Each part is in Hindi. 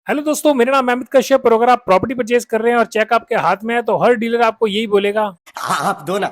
हेलो दोस्तों, मेरा नाम अमित कश्यप और अगर आप प्रॉपर्टी परचेज कर रहे हैं और चेक आपके हाथ में है तो हर डीलर आपको यही बोलेगा। आप दो ना।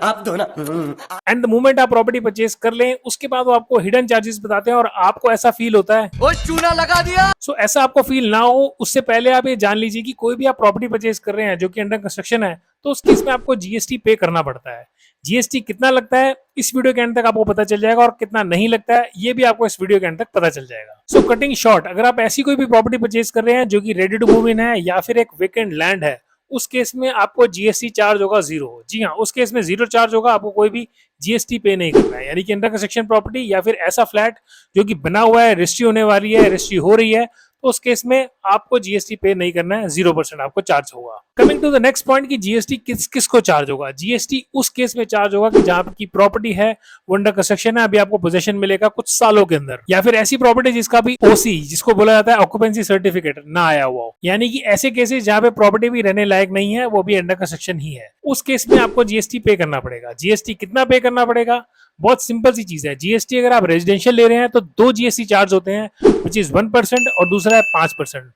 एंड द मोमेंट आप प्रॉपर्टी परचेज कर लें उसके बाद वो आपको हिडन चार्जेस बताते हैं और आपको ऐसा फील होता है। ओ चूना लगा दिया। ऐसा आपको फील ना हो उससे पहले आप ये जान लीजिए कि कोई भी आप प्रॉपर्टी परचेज कर रहे हैं जो कि अंडर कंस्ट्रक्शन है तो उस केस में आपको जीएसटी पे करना पड़ता है। जीएसटी कितना लगता है इस वीडियो के एंड तक आपको पता चल जाएगा और कितना नहीं लगता है ये भी आपको इस वीडियो के एंड तक पता चल जाएगा। कटिंग शॉर्ट, अगर आप ऐसी कोई भी प्रॉपर्टी परचेज कर रहे हैं जो कि रेडी टू मूव इन है या फिर एक वेकेंट लैंड है, उस केस में आपको जीएसटी चार्ज होगा जीरो। जी हाँ, उस केस में जीरो चार्ज होगा, आपको कोई भी जीएसटी पे नहीं करना है। यानी कि अंडर कंस्ट्रक्शन प्रॉपर्टी या फिर ऐसा फ्लैट जो कि बना हुआ है, रजिस्ट्री होने वाली है, रजिस्ट्री हो रही है, तो उस केस में आपको जीएसटी पे नहीं करना है, 0% आपको चार्ज होगा। Coming to the next point कि जीएसटी किस किस को चार्ज होगा। जीएसटी उस केस में चार्ज होगा कि जहां की प्रॉपर्टी है वो अंडर कंस्ट्रक्शन है, अभी आपको पोजेशन मिलेगा कुछ सालों के अंदर, या फिर ऐसी प्रॉपर्टी जिसका भी ओसी जिसको बोला जाता है ऑक्यूपेंसी सर्टिफिकेट ना आया हुआ हो। यानी कि ऐसे केसेस जहां पे प्रॉपर्टी भी रहने लायक नहीं है, वो भी अंडर कंस्ट्रक्शन ही है, उस केस में आपको जीएसटी पे करना पड़ेगा। जीएसटी कितना पे करना पड़ेगा? बहुत सिंपल सी चीज है। जीएसटी अगर आप रेजिडेंशियल ले रहे हैं तो दो जीएसटी चार्ज होते हैं, विच इज 1% और दूसरा है 5%।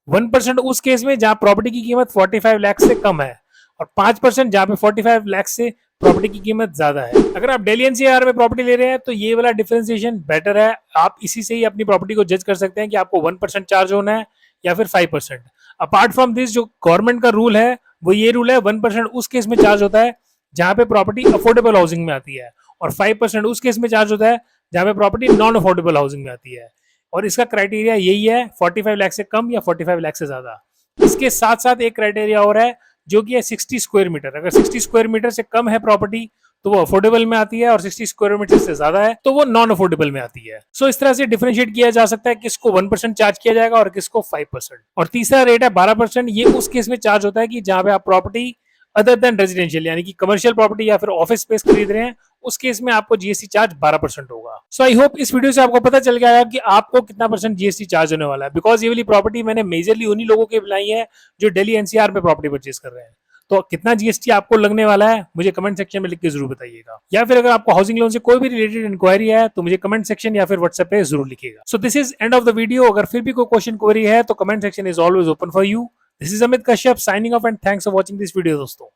1% उस केस में जहां प्रॉपर्टी की कीमत 45 लाख से कम है और 5% जहां पे 45 लाख से प्रॉपर्टी की कीमत ज्यादा है। अगर आप दिल्ली एनसीआर में प्रॉपर्टी ले रहे हैं तो ये वाला डिफरेंशिएशन बेटर है। आप इसी से ही अपनी प्रॉपर्टी को जज कर सकते हैं कि आपको 1% चार्ज होना है या फिर 5%। अपार्ट फ्रॉम दिस जो गवर्नमेंट का रूल है वो ये रूल है, 1% उस केस में चार्ज होता है जहां पे प्रॉपर्टी अफोर्डेबल हाउसिंग में आती है और 5% उस केस में चार्ज होता है जहां पे प्रॉपर्टी नॉन अफोर्डेबल हाउसिंग में आती है। और इसका क्राइटेरिया यही है, 45 लाख से कम या 45 लाख से ज्यादा। इसके साथ साथ एक क्राइटेरिया और है जो कि है 60 स्क्वायर मीटर। अगर 60 स्क्वायर मीटर से कम है प्रॉपर्टी तो वो अफोर्डेबल में आती है और 60 स्क्वायर मीटर से ज्यादा है तो वो नॉन अफोर्डेबल में आती है। इस तरह से डिफरेंशिएट किया जा सकता है किसको 1% चार्ज किया जाएगा और किसको 5%। और तीसरा रेट है 12%। ये उस केस में चार्ज होता है कि जहां पे आप प्रॉपर्टी अदर देन रेजिडेंशियल यानी कि कमर्शियल प्रॉपर्टी या फिर ऑफिस स्पेस खरीद रहे हैं, उस केस में आपको जीएसटी चार्ज 12% होगा। आई होप इस वीडियो से आपको पता चल गया है कि आपको कितना परसेंट जीएसटी चार्ज होने वाला है। बिकॉज ये वाली प्रॉपर्टी मैंने मेजरली उन्हीं लोगों के बुलाई है जो दिल्ली एनसीआर में प्रॉपर्टी परचेज कर रहे हैं। तो कितना जीएसटी आपको लगने वाला है मुझे कमेंट सेक्शन में लिख के जरूर बताइएगा, या फिर अगर आपको हाउसिंग लोन से कोई भी रिलेटेड इंक्वायरी है तो मुझे कमेंट सेक्शन या फिर व्हाट्सएप पे जरूर लिखिएगा। This is end of the video. अगर फिर भी कोई क्वेश्चन क्वेरी है तो comment section is always open for you. This is Amit Kashyap signing off and thanks for watching this video दोस्तों।